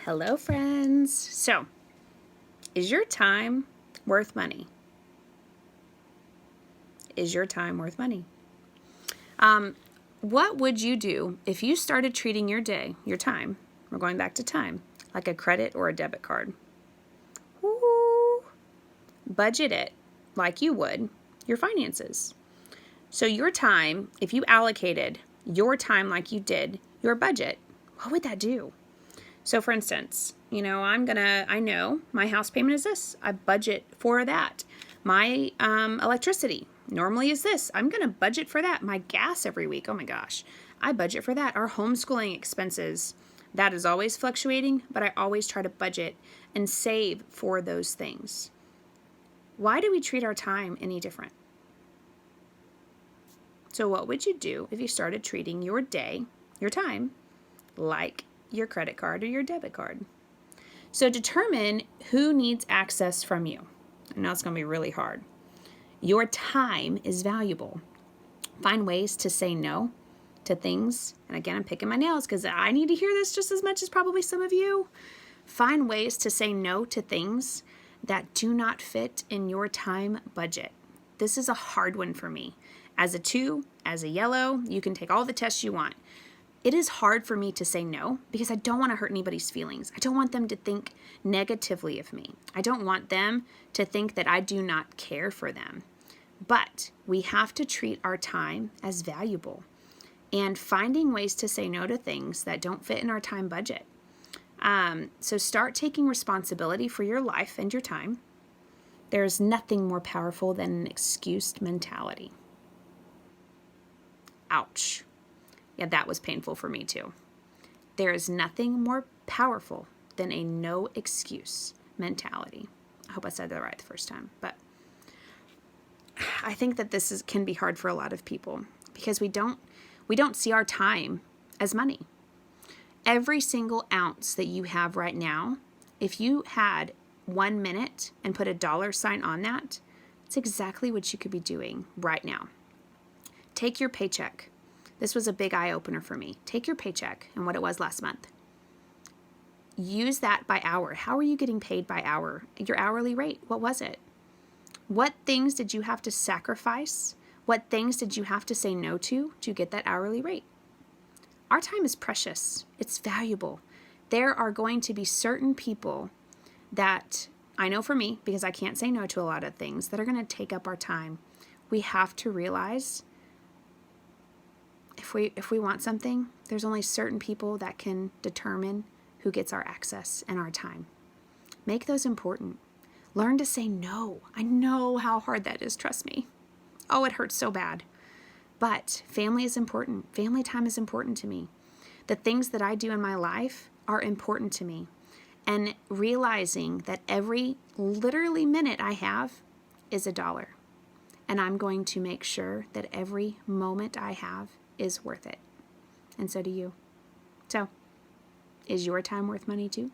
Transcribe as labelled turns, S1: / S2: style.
S1: Hello, friends. So, is your time worth money? Is your time worth money? What would you do if you started treating your day, your time, we're going back to time, like a credit or a debit card? Ooh, budget it like you would your finances. So your time, if you allocated your time like you did your budget, what would that do? So for instance, I know my house payment is this. I budget for that. My electricity normally is this. I'm going to budget for that. My gas every week. Oh my gosh. I budget for that. Our homeschooling expenses, that is always fluctuating, but I always try to budget and save for those things. Why do we treat our time any different? So what would you do if you started treating your day, your time, like your credit card or your debit card? So determine who needs access from you. I know it's going to be really hard. Your time is valuable. Find ways to say no to things. And again, I'm picking my nails because I need to hear this just as much as probably some of you. Find ways to say no to things that do not fit in your time budget. This is a hard one for me. As a 2, as a yellow, you can take all the tests you want. It is hard for me to say no because I don't want to hurt anybody's feelings. I don't want them to think negatively of me. I don't want them to think that I do not care for them. But we have to treat our time as valuable and finding ways to say no to things that don't fit in our time budget. So start taking responsibility for your life and your time. There is nothing more powerful than an excused mentality. Ouch. Yeah, that was painful for me too. There is nothing more powerful than a no excuse mentality. I hope I said that right the first time, but I think that this can be hard for a lot of people because we don't see our time as money. Every single ounce that you have right now, if you had 1 minute and put a dollar sign on that, it's exactly what you could be doing right now. Take your paycheck. This was a big eye-opener for me. Take your paycheck and what it was last month. Use that by hour. How are you getting paid by hour? Your hourly rate, what was it? What things did you have to sacrifice? What things did you have to say no to get that hourly rate? Our time is precious. It's valuable. There are going to be certain people that, I know for me, because I can't say no to a lot of things, that are going to take up our time. We have to realize if we want something, there's only certain people that can determine who gets our access and our time. Make those important. Learn to say no. I know how hard that is, trust me. Oh, it hurts so bad. But family is important. Family time is important to me. The things that I do in my life are important to me. And realizing that every literally minute I have is $1. And I'm going to make sure that every moment I have is worth it. And so do you. So, is your time worth money too?